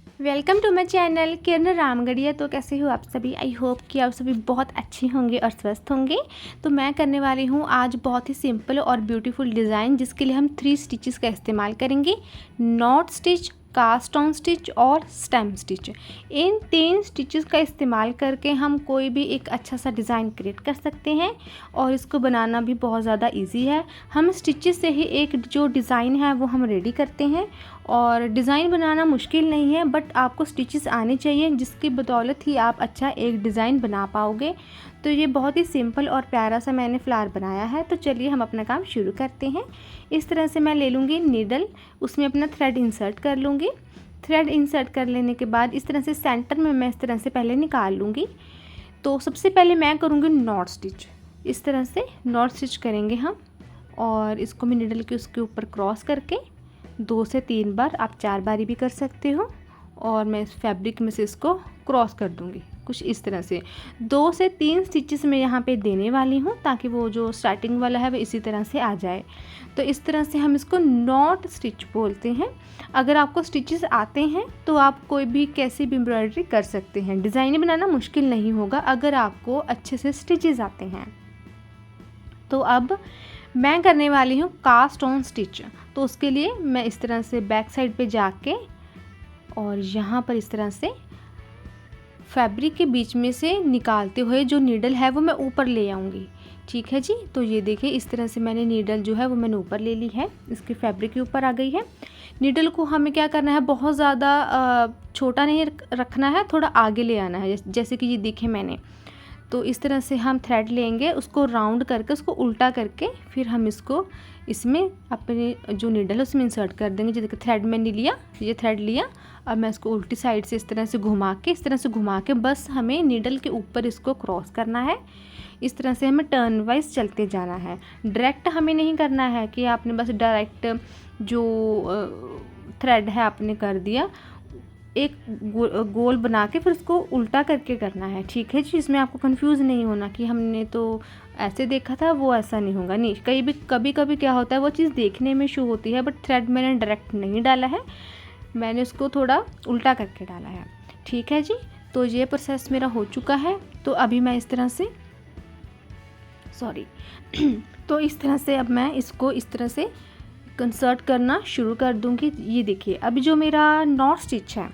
Welcome to my channel किरण रामगढ़िया। तो कैसे हो आप सभी? आई होप कि आप सभी बहुत अच्छे होंगे और स्वस्थ होंगे। तो मैं करने वाली हूँ आज बहुत ही सिंपल और ब्यूटीफुल डिज़ाइन, जिसके लिए हम 3 स्टिचेस का इस्तेमाल करेंगे। Knot stitch, cast on stitch और स्टेम स्टिच। इन 3 स्टिचेस का इस्तेमाल करके हम कोई भी एक अच्छा सा डिज़ाइन क्रिएट कर सकते हैं और इसको बनाना भी बहुत ज़्यादा इजी है। हम स्टिचेस से ही एक जो डिज़ाइन है वो हम रेडी करते हैं और डिज़ाइन बनाना मुश्किल नहीं है, बट आपको स्टिचेस आने चाहिए, जिसकी बदौलत ही आप अच्छा एक डिज़ाइन बना पाओगे। तो ये बहुत ही सिंपल और प्यारा सा मैंने फ्लावर बनाया है। तो चलिए हम अपना काम शुरू करते हैं। इस तरह से मैं ले लूँगी नीडल, उसमें अपना थ्रेड इंसर्ट कर लूँगी। थ्रेड इंसर्ट कर लेने के बाद इस तरह से सेंटर में मैं इस तरह से पहले निकाल लूँगी। तो सबसे पहले मैं करूँगी नॉट स्टिच। इस तरह से नॉट स्टिच करेंगे हम, और इसको मैं नीडल के उसके ऊपर क्रॉस करके 2 से 3 बार, आप 4 बारी भी कर सकते हो, और मैं इस फैब्रिक में से इसको क्रॉस कर दूंगी कुछ इस तरह से। 2 से 3 स्टिचेस मैं यहाँ पे देने वाली हूँ, ताकि वो जो स्टार्टिंग वाला है वो इसी तरह से आ जाए। तो इस तरह से हम इसको नॉट स्टिच बोलते हैं। अगर आपको स्टिचेस आते हैं तो आप कोई भी कैसी भी एम्ब्रॉयडरी कर सकते हैं। डिज़ाइन बनाना मुश्किल नहीं होगा अगर आपको अच्छे से स्टिचेस आते हैं। तो अब मैं करने वाली हूँ कास्ट ऑन स्टिच। तो उसके लिए मैं इस तरह से बैक साइड पे जाके और यहाँ पर इस तरह से फैब्रिक के बीच में से निकालते हुए जो नीडल है वो मैं ऊपर ले आऊँगी। ठीक है जी। तो ये देखिए, इस तरह से मैंने नीडल जो है वो मैंने ऊपर ले ली है, इसके फैब्रिक के ऊपर आ गई है। नीडल को हमें क्या करना है, बहुत ज़्यादा छोटा नहीं रखना है, थोड़ा आगे ले आना है, जैसे कि ये देखे मैंने। तो इस तरह से हम थ्रेड लेंगे, उसको राउंड करके उसको उल्टा करके फिर हम इसको इसमें अपने जो नीडल है उसमें इंसर्ट कर देंगे। जैसे थ्रेड मैंने लिया, ये थ्रेड लिया, अब मैं इसको उल्टी साइड से इस तरह से घुमा के बस हमें नीडल के ऊपर इसको क्रॉस करना है। इस तरह से हमें टर्न वाइज चलते जाना है। डायरेक्ट हमें नहीं करना है कि आपने बस डायरेक्ट जो थ्रेड है आपने कर दिया, एक गोल बना के फिर उसको उल्टा करके करना है। ठीक है जी। इसमें आपको कंफ्यूज नहीं होना कि हमने तो ऐसे देखा था, वो ऐसा नहीं होगा। नहीं, कभी कभी क्या होता है, वो चीज़ देखने में शो होती है, बट थ्रेड मैंने डायरेक्ट नहीं डाला है, मैंने उसको थोड़ा उल्टा करके डाला है। ठीक है जी। तो ये प्रोसेस मेरा हो चुका है। तो अभी मैं इस तरह से तो इस तरह से अब मैं इसको इस तरह से कंसर्ट करना शुरू कर दूंगी। ये देखिए, अभी जो मेरा नॉट स्टिच है,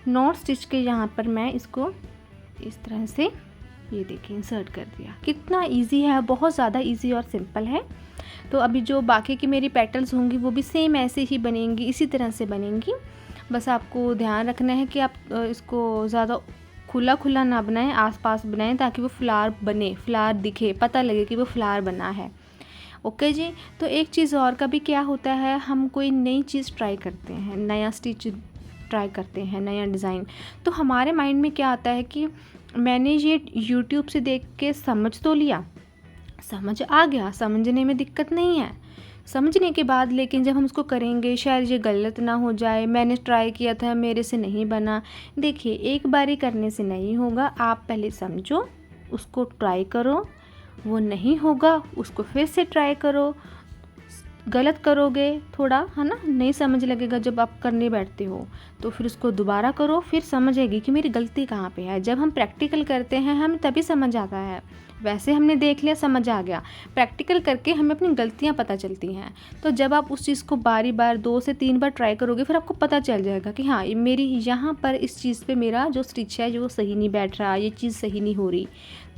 नॉट स्टिच के यहाँ पर मैं इसको इस तरह से, ये देखिए, इंसर्ट कर दिया। कितना इजी है, बहुत ज़्यादा इजी और सिंपल है। तो अभी जो बाकी की मेरी पेटल्स होंगी वो भी सेम ऐसे ही बनेंगी, इसी तरह से बनेंगी। बस आपको ध्यान रखना है कि आप इसको ज़्यादा खुला खुला ना बनाएं, आसपास बनाएं, ताकि वो फ्लावर बने, फ्लावर दिखे, पता लगे कि वो फ्लावर बना है। ओके जी। तो एक चीज़ और, कभी क्या होता है, हम कोई नई चीज़ ट्राई करते हैं, नया स्टिच ट्राई करते हैं, नया डिज़ाइन, तो हमारे माइंड में क्या आता है कि मैंने ये यूट्यूब से देख के समझ तो लिया, समझ आ गया, समझने में दिक्कत नहीं है। समझने के बाद लेकिन जब हम उसको करेंगे शायद ये गलत ना हो जाए, मैंने ट्राई किया था, मेरे से नहीं बना। देखिए, एक बारी करने से नहीं होगा, आप पहले समझो, उसको ट्राई करो, वो नहीं होगा उसको फिर से ट्राई करो। गलत करोगे थोड़ा, है ना, नहीं समझ लगेगा जब आप करने बैठते हो, तो फिर उसको दोबारा करो, फिर समझ आएगी कि मेरी गलती कहाँ पे है। जब हम प्रैक्टिकल करते हैं हम तभी समझ आता है। वैसे हमने देख लिया, समझ आ गया, प्रैक्टिकल करके हमें अपनी गलतियाँ पता चलती हैं। तो जब आप उस चीज़ को बारी बार 2 से 3 बार ट्राई करोगे, फिर आपको पता चल जाएगा कि हाँ, मेरी यहाँ पर इस चीज़ पे मेरा जो स्टिच है जो सही नहीं बैठ रहा, ये चीज़ सही नहीं हो रही,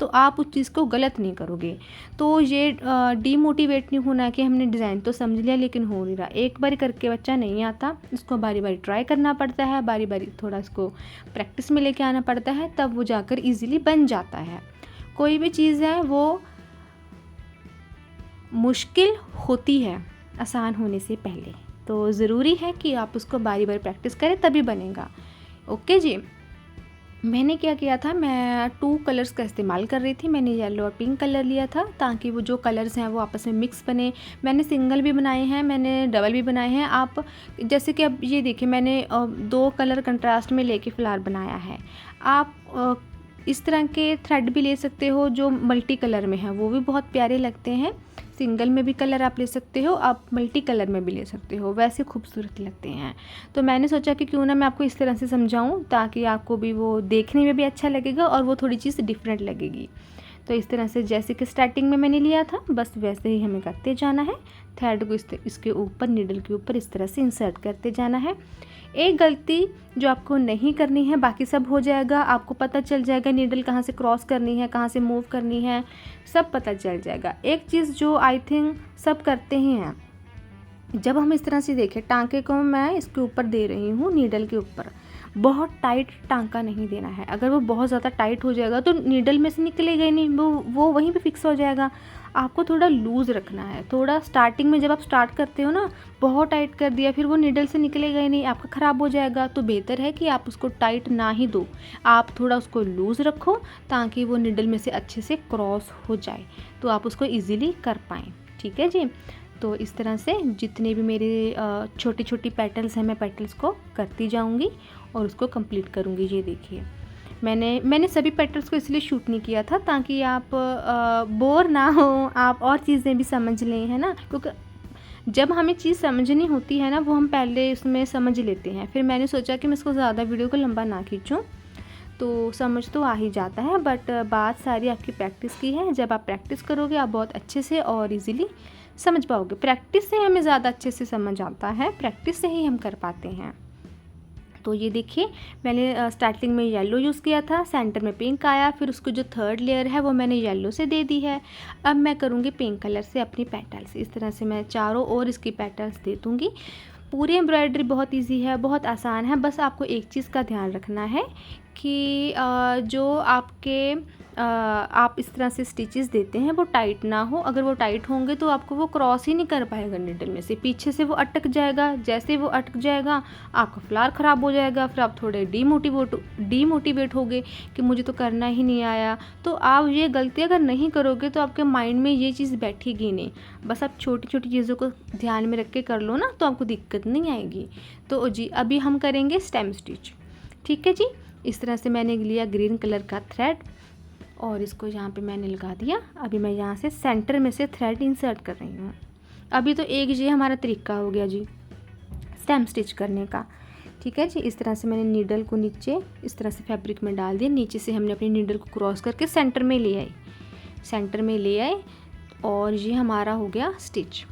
तो आप उस चीज़ को गलत नहीं करोगे। तो ये डीमोटिवेट नहीं होना कि हमने डिज़ाइन तो समझ लिया लेकिन हो नहीं रहा। एक बार करके बच्चा नहीं आता, इसको बारी बारी ट्राई करना पड़ता है, बारी बारी थोड़ा इसको प्रैक्टिस में लेके आना पड़ता है, तब वो जाकर इजीली बन जाता है। कोई भी चीज़ है वो मुश्किल होती है आसान होने से पहले, तो ज़रूरी है कि आप उसको बारी बारी प्रैक्टिस करें, तभी बनेगा। ओके जी। मैंने क्या किया था, मैं 2 कलर्स का इस्तेमाल कर रही थी। मैंने येलो और पिंक कलर लिया था, ताकि वो जो कलर्स हैं वो आपस में मिक्स बने। मैंने सिंगल भी बनाए हैं, मैंने डबल भी बनाए हैं। आप जैसे कि अब ये देखिए, मैंने 2 कलर कंट्रास्ट में लेके फ्लावर बनाया है। आप इस तरह के थ्रेड भी ले सकते हो जो मल्टी कलर में है, वो भी बहुत प्यारे लगते हैं। सिंगल में भी कलर आप ले सकते हो, आप मल्टी कलर में भी ले सकते हो, वैसे खूबसूरत लगते हैं। तो मैंने सोचा कि क्यों ना मैं आपको इस तरह से समझाऊं, ताकि आपको भी वो देखने में भी अच्छा लगेगा और वो थोड़ी चीज़ डिफरेंट लगेगी। तो इस तरह से जैसे कि स्टार्टिंग में मैंने लिया था, बस वैसे ही हमें करते जाना है। थ्रेड को इसके ऊपर, नीडल के ऊपर इस तरह से इंसर्ट करते जाना है। एक गलती जो आपको नहीं करनी है, बाकी सब हो जाएगा। आपको पता चल जाएगा नीडल कहाँ से क्रॉस करनी है, कहाँ से मूव करनी है, सब पता चल जाएगा। एक चीज़ जो आई थिंक सब करते ही हैं, जब हम इस तरह से देखें, टांके को मैं इसके ऊपर दे रही हूँ, नीडल के ऊपर। बहुत टाइट टांका नहीं देना है। अगर वो बहुत ज़्यादा टाइट हो जाएगा तो नीडल में से निकलेगा ही नहीं, वो वहीं पे फिक्स हो जाएगा। आपको थोड़ा लूज़ रखना है। थोड़ा स्टार्टिंग में जब आप स्टार्ट करते हो ना, बहुत टाइट कर दिया, फिर वो नीडल से निकलेगा ही नहीं, आपका ख़राब हो जाएगा। तो बेहतर है कि आप उसको टाइट ना ही दो, आप थोड़ा उसको लूज़ रखो, ताकि वो नीडल में से अच्छे से क्रॉस हो जाए, तो आप उसको ईज़िली कर पाएँ। ठीक है जी। तो इस तरह से जितने भी मेरे छोटी छोटी पेटल्स हैं, मैं पेटल्स को करती जाऊंगी और उसको कंप्लीट करूंगी। ये देखिए, मैंने सभी पेटल्स को इसलिए शूट नहीं किया था ताकि आप बोर ना हो, आप और चीज़ें भी समझ लें, है ना। क्योंकि जब हमें चीज़ समझनी होती है ना, वो हम पहले उसमें समझ लेते हैं। फिर मैंने सोचा कि मैं इसको ज़्यादा वीडियो को लंबा ना खींचूँ, तो समझ तो आ ही जाता है, बट बात सारी आपकी प्रैक्टिस की है। जब आप प्रैक्टिस करोगे, आप बहुत अच्छे से और इजीली समझ पाओगे। प्रैक्टिस से हमें ज़्यादा अच्छे से समझ आता है, प्रैक्टिस से ही हम कर पाते हैं। तो ये देखिए, मैंने स्टार्टिंग में येलो यूज़ किया था, सेंटर में पिंक आया, फिर उसको जो थर्ड लेयर है वो मैंने येलो से दे दी है। अब मैं करूँगी पिंक कलर से अपनी पेटल्स। इस तरह से मैं चारों ओर इसकी पेटल्स दे दूँगी। पूरी एम्ब्रॉयडरी बहुत इजी है, बहुत आसान है। बस आपको एक चीज़ का ध्यान रखना है कि जो आप इस तरह से स्टिचेस देते हैं वो टाइट ना हो। अगर वो टाइट होंगे तो आपको वो क्रॉस ही नहीं कर पाएगा नीडल में से, पीछे से वो अटक जाएगा। जैसे वो अटक जाएगा, आपका फ्लावर ख़राब हो जाएगा। फिर आप थोड़े डीमोटिवेट होगे कि मुझे तो करना ही नहीं आया। तो आप ये गलती अगर नहीं करोगे तो आपके माइंड में ये चीज़ बैठेगी नहीं। बस आप छोटी छोटी चीज़ों को ध्यान में रख के कर लो ना, तो आपको दिक्कत नहीं आएगी। तो जी, अभी हम करेंगे स्टेम स्टिच। ठीक है जी। इस तरह से मैंने लिया ग्रीन कलर का थ्रेड और इसको यहाँ पे मैंने लगा दिया। अभी मैं यहाँ से सेंटर में से थ्रेड इंसर्ट कर रही हूँ। अभी तो एक ये हमारा तरीका हो गया जी स्टेम स्टिच करने का। ठीक है जी। इस तरह से मैंने नीडल को नीचे इस तरह से फैब्रिक में डाल दिया, नीचे से हमने अपनी नीडल को क्रॉस करके सेंटर में ले आए और ये हमारा हो गया स्टिच।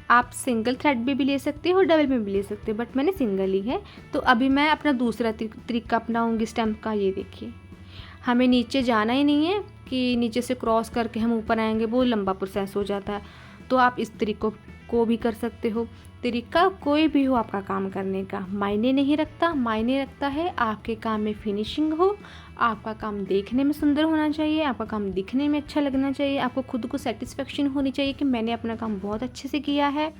आप सिंगल थ्रेड भी ले सकते हो, डबल में भी ले सकते हो, बट मैंने सिंगल ही है। तो अभी मैं अपना दूसरा तरीका अपनाऊंगी स्टेम का। ये देखिए, हमें नीचे जाना ही नहीं है कि नीचे से क्रॉस करके हम ऊपर आएंगे, वो लंबा प्रोसेस हो जाता है। तो आप इस तरीक़ों को भी कर सकते हो। तरीका कोई भी हो आपका काम करने का, मायने नहीं रखता। मायने रखता है आपके काम में फिनिशिंग हो, आपका काम देखने में सुंदर होना चाहिए, आपका काम दिखने में अच्छा लगना चाहिए, आपको खुद को सेटिस्फेक्शन होनी चाहिए कि मैंने अपना काम बहुत अच्छे से किया है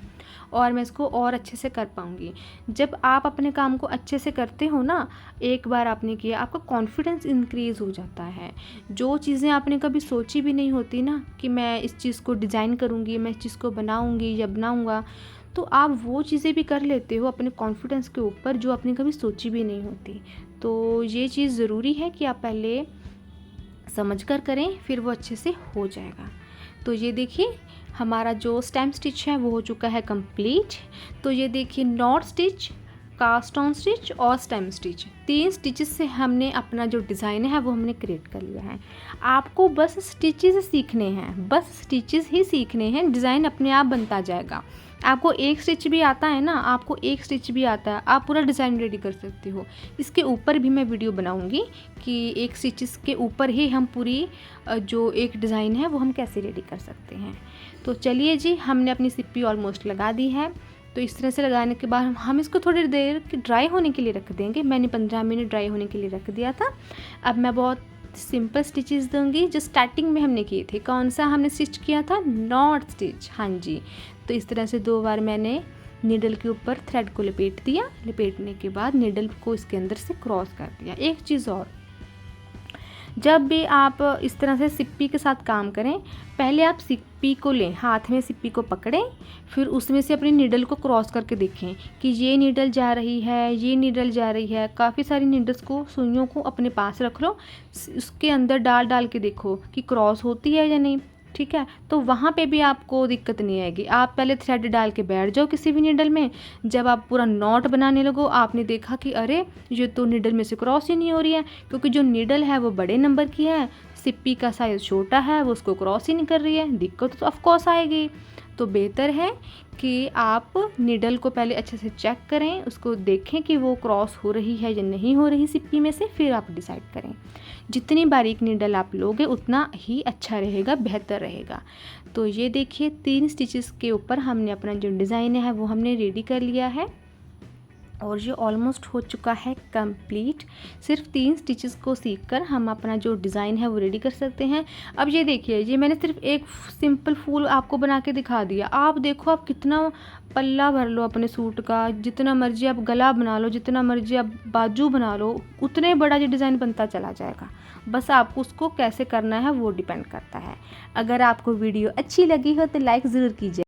और मैं इसको और अच्छे से कर पाऊँगी। जब आप अपने काम को अच्छे से करते हो ना, एक बार आपने किया, आपका कॉन्फिडेंस इंक्रीज़ हो जाता है। जो चीज़ें आपने कभी सोची भी नहीं होती ना कि मैं इस चीज़ को डिज़ाइन करूँगी, मैं इस चीज़ को बनाऊँगी या बनाऊँगा, तो आप वो चीज़ें भी कर लेते हो अपने कॉन्फिडेंस के ऊपर, जो आपने कभी सोची भी नहीं होती। तो ये चीज़ ज़रूरी है कि आप पहले समझ कर करें, फिर वो अच्छे से हो जाएगा। तो ये देखिए, हमारा जो स्टेम स्टिच है वो हो चुका है कंप्लीट। तो ये देखिए, knot stitch, cast on stitch और स्टेम स्टिच, 3 स्टिचेस से हमने अपना जो डिज़ाइन है वो हमने क्रिएट कर लिया है। आपको बस स्टिचेस सीखने हैं, बस स्टिचेस ही सीखने हैं, डिज़ाइन अपने आप बनता जाएगा। आपको एक स्टिच भी आता है ना, आपको एक स्टिच भी आता है, आप पूरा डिज़ाइन रेडी कर सकते हो। इसके ऊपर भी मैं वीडियो बनाऊंगी कि एक स्टिचेस के ऊपर ही हम पूरी जो एक डिज़ाइन है वो हम कैसे रेडी कर सकते हैं। तो चलिए जी, हमने अपनी सिप्पी ऑलमोस्ट लगा दी है। तो इस तरह से लगाने के बाद हम इसको थोड़ी देर ड्राई होने के लिए रख देंगे। मैंने 15 मिनट ड्राई होने के लिए रख दिया था। अब मैं बहुत सिंपल स्टिचेस दूंगी जो स्टार्टिंग में हमने किए थे। कौन सा हमने स्टिच किया था? Not stitch. हाँ जी। तो इस तरह से 2 बार मैंने नीडल के ऊपर थ्रेड को लपेट दिया। लपेटने के बाद नीडल को इसके अंदर से क्रॉस कर दिया। एक चीज़ और, जब भी आप इस तरह से सिप्पी के साथ काम करें, पहले आप सिप्पी को लें, हाथ में सिप्पी को पकड़ें, फिर उसमें से अपनी नीडल को क्रॉस करके देखें कि ये नीडल जा रही है, ये नीडल जा रही है। काफ़ी सारी नीडल्स को, सुइयों को अपने पास रख लो, उसके अंदर डाल के देखो कि क्रॉस होती है या नहीं। ठीक है। तो वहाँ पे भी आपको दिक्कत नहीं आएगी। आप पहले थ्रेड डाल के बैठ जाओ किसी भी नीडल में। जब आप पूरा नॉट बनाने लगो, आपने देखा कि अरे ये तो नीडल में से क्रॉस ही नहीं हो रही है, क्योंकि जो नीडल है वो बड़े नंबर की है, सिप्पी का साइज़ छोटा है, वो उसको क्रॉस ही नहीं कर रही है, दिक्कत तो ऑफकोर्स आएगी। तो बेहतर है कि आप नीडल को पहले अच्छे से चेक करें, उसको देखें कि वो क्रॉस हो रही है या नहीं हो रही सिप्पी में से, फिर आप डिसाइड करें। जितनी बारीक नीडल आप लोगे उतना ही अच्छा रहेगा, बेहतर रहेगा। तो ये देखिए 3 स्टिचेस के ऊपर हमने अपना जो डिज़ाइन है वो हमने रेडी कर लिया है और ये ऑलमोस्ट हो चुका है कंप्लीट। सिर्फ 3 स्टिचेस को सीखकर हम अपना जो डिज़ाइन है वो रेडी कर सकते हैं। अब ये देखिए, ये मैंने सिर्फ एक सिंपल फूल आपको बना के दिखा दिया। आप देखो आप कितना पल्ला भर लो अपने सूट का, जितना मर्जी आप गला बना लो, जितना मर्जी आप बाजू बना लो, उतने बड़ा ये डिज़ाइन बनता चला जाएगा। बस आपको उसको कैसे करना है वो डिपेंड करता है। अगर आपको वीडियो अच्छी लगी हो तो लाइक ज़रूर कीजिए।